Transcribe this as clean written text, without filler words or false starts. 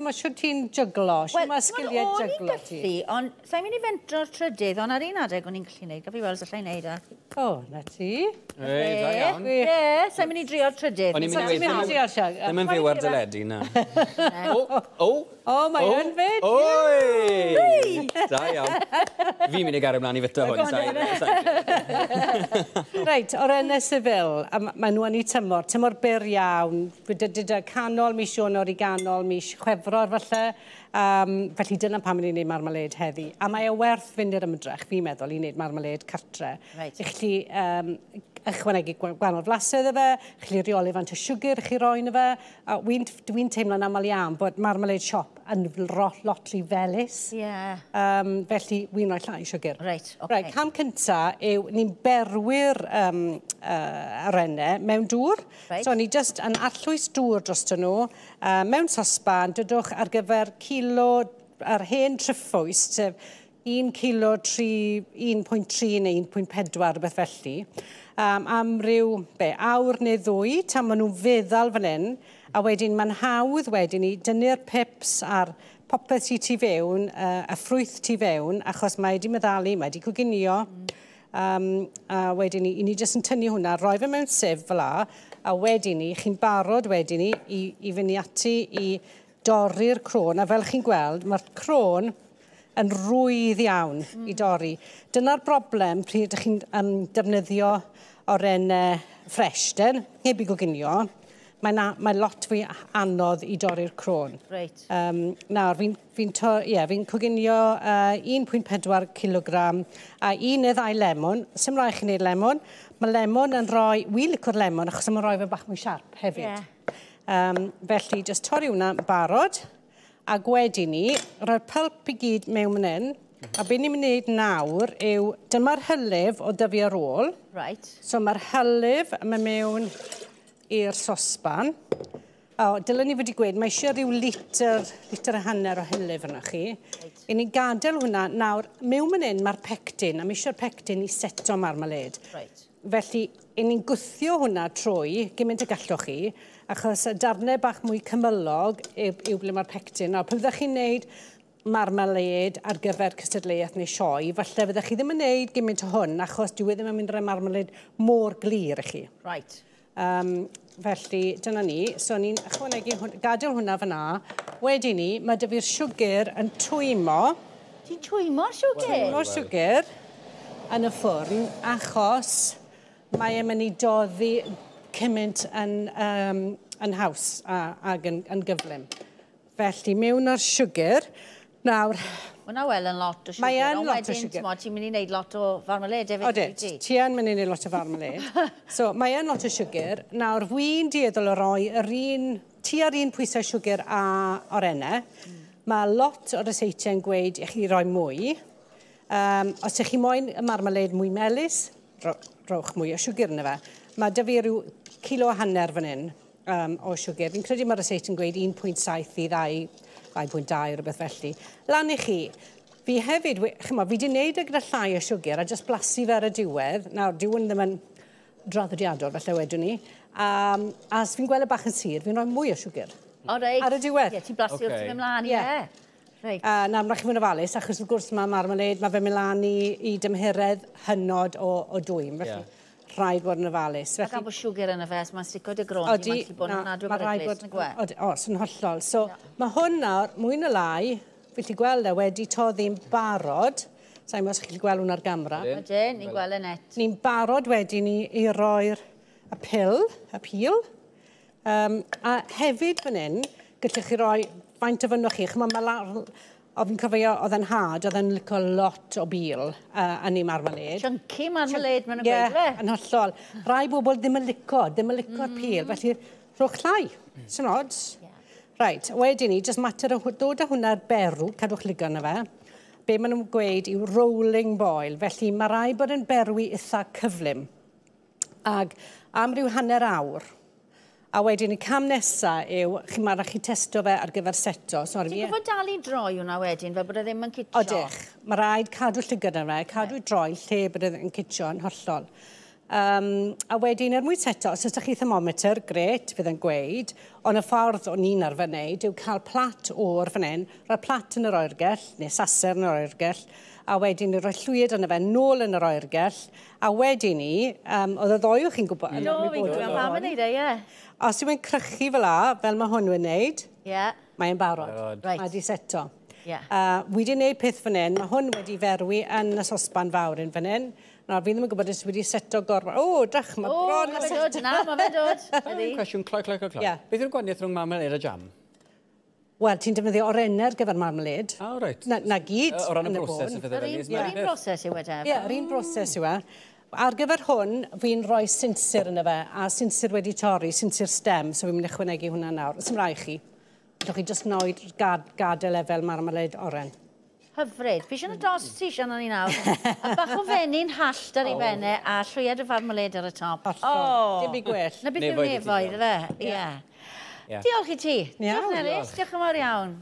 Mae siwr ti'n jyglo, siwr mae sgiliau jyglo ti. Ond sa'n mynd i fentro'r trydydd, ond ar un adeg o'n i'n gallu neud, gaf i weld os allai neud e. O, na ti. Da iawn. Ie, sa'n mynd i drio'r trydydd. O'n i'n mynd i weid, ddim yn fyw ar dyledu, na. O, mae yn fyd. Oi! Da iawn. Fi'n mynd i gario mlaen i fyta hwn. Reit, orennau Seville, mae nhw yn ei tymor. Tymor byr iawn. Dyda canol mis Ionawr i ganol mis Chwefror falle. Felly dyna pam ni'n gwneud marmalêd heddi. A mae e werth fynd i'r ymdrech, fi'n meddwl, i wneud marmalêd cartre. Felly ychwanegu gwahanol flasau iddo fe, chi reoli fant o siwgr chi roi iddo fe. Dwi'n teimlo'n aml iawn bod marmalêd siop yn lot rhy felys. Felly, wy'n rhoi llai siwgr. Reit, cam cynta yw ni'n berwyr orennau mewn dŵr. So, ni jyst yn allwys dŵr dros nhw, mewn sosban, dydwch ar gyfer kilo ar hen tryffwys, sef 1 kilo 1.3 neu 1.4 beth felly. Am ryw awr neu ddwy, tan maen nhw'n feddal fan hyn, a wedyn mae'n hawdd wedyn ni dynnu'r pips a'r popeth sy'n tu fewn, y ffrwyth tu fewn, achos mae wedi meddalu, mae wedi coginio, a wedyn ni jyst yn tynnu hwnna, rhoi fe mewn sif fel a wedyn ni, chi'n barod wedyn ni i fyny ati i dorri'r crôn, a fel chi'n gweld, mae'r crôn yn rwydd iawn i dorri. Dyna'r broblem pryd ydych chi'n defnyddio orennau ffres, heb i goginio. Mae lot fwy anodd i dorri'r crôn. Nawr, fi'n coginio 1.4 kilogram a 1 neu 2 lemon. Sym rai chi'n neud lemon. Mae lemon yn rhoi, wi licor lemon achos mae'n rhoi fe bach mwy siarp hefyd. Felly, jyst torri hwnna barod. A wedyn ni, rhoi'r pulp i gyd mewn fan hyn. A be ni'n mynd i wneud nawr yw, dyma'r hylif o dyfu ar ôl. So mae'r hylif yn mewn i'r sosban. Dylen ni wedi gweud, mae eisiau rhyw litr a hanner o hylif yna chi. I ni gadael hwnna nawr, mewn fan hyn mae'r pectin, a mae eisiau'r pectin i seto marmalêd. Felly, i ni'n gwthio hwnna trwy, gymaint y gallwch chi, achos y darnau bach mwy cymylog yw ble mae'r pectin. Nawr, pan fyddwch chi'n neud marmalêd ar gyfer cystadleuaeth neu sioe, falle fyddwch chi ddim yn neud gymaint o hwn, achos dwi ddim yn mynd rhoi marmalêd mor glir i chi. Felly, dyna ni. So, ni'n gadael hwnna fyna. Wedyn ni, mae dy fi'r siwgr yn twymo. Ti'n twymo'r siwgr? Twymo'r siwgr yn y ffwrn, achos mae e'n mynd i doddi cymaint yn haws ac yn gyflym. Felly, mewn o'r siwgr. Nawr... Hwna wel yn lot o siwgr. Mae yn lot o siwgr. Ti'n mynd i wneud lot o farmalêd efo ti? Ti yn mynd i wneud lot o farmalêd. So, mae yn lot o siwgr. Nawr, wy'n dieddol o roi tua'r un pwysau siwgr a orennau. Mae lot o'r reseitiau'n gweud i chi roi mwy. Os ydych chi moyn y marmalêd mwy melys, rowch mwy o siwgr yna fe. Mae dy fi rhyw kilo a hanner fan hyn o siwgr. Fi'n credu mae'r reseit yn gweud 1.7 i 2.2 rhywbeth felly. Lan i chi, fi hefyd, fi wedi gwneud gyda llai o siwgr a jyst blasu fe ar y diwedd. Nawr, diwedd ddim yn draddodiadol, falle wedwn ni. A os fi'n gweld y bach yn sir, fi'n rhoi mwy o siwgr. Ar y diwedd. Ti'n blasu wrth ti'n ymlaen, ie. Nawr, rhaid chi fod yn ofalus, achos wrth gwrs mae marmalêd, mae fe mlaen i dymheredd hynod o dwym. Felly, rhaid bod yn ofalus. Mae gan bod siwgr yn y fes, mae'n stico dy gron, ti'n mynd i bod yn nadw beryglus, yn gwe? O, sy'n hollol. So, mae hwn nawr, mwy na lai, fi'n chi gweld e, wedi toddi'n barod. Sa'n os chi'n gweld hwn ar gamera. Ydyn, ni'n gweld y net. Ni'n barod wedi ni i roi'r y pil. A hefyd fan hyn, gallwch chi roi faint o fynnwch chi. O fi'n cofio, oedd yn had, oedd yn licio lot o bil yn ei marmalêd. Chunky marmalêd, mae'n gweud, le? Yn hollol. Rai bobl ddim yn licio'r pil, felly rhowch llai. Sy'n odds. Right, wedyn ni, jyst mater o dod â hwnna'r berw, cadwch ligo yna fe. Be maen nhw'n gweud yw rolling boil, felly mae rai bod yn berwi eitha cyflym. Ag am ryw hanner awr, a wedyn y cam nesaf yw, mae'n rhaid chi testo fe ar gyfer seto. Ti'n gwybod dal i droi hwnna wedyn, fel bod e ddim yn cytio? Odych. Mae rhaid cadw llygad yna fe, cadw droi lle bod e yn cytio yn hollol. A wedyn er mwyn seto, os ydych chi thermometer, gret, fydd yn gweud, ond y ffordd o'n i'n arfer wneud yw cael plat o'r fan hyn, rhoi plat yn yr oergell, neu saser yn yr oergell, a wedyn ni rhoi llwyd yn y fe nôl yn yr oergell, a wedyn ni, oedd y ddoi o'ch chi'n gwybod? No, fi'n gwybod pam yn neud e, ie. Os yw'n crychu fel la, fel mae hwn yn neud, mae'n barod. Mae di seto. Wedi gwneud peth fan hyn, mae hwn wedi ferwi yn y sosban fawr yn fan hyn. Nawr, fi ddim yn gwybod os wedi seto gorfod. O, drach, mae bron yn seto. Mae fe dod. Cwestiwn cloi. Beth yw'r gwaniaeth rhwng marmalade a jam? Wel, ti'n defnyddio orenau ar gyfer marmalade. O, reit. Na gyd o ran y broses y fydd Yr un broses yw e, Ie, yr un broses yw e. Ar gyfer hwn, fi'n rhoi sinsir yn y fe, a sinsir wedi torri, sinsir stem, so fi'n mynd i chwanegu hwnna nawr. Os ymlaen chi, ydych chi jyst noed gadael lefel marmalade oren. Hyfryd. Fi eisiau y dos ti eisiau ni nawr. A bach o fenyn hallt ar ei benne a llwyed y marmalade ar y top. Dim i gwell. Na beth yw'r nefoedd, fe? Ie. Diolch i ti. Diolch Nerys. Diolch yn fawr iawn.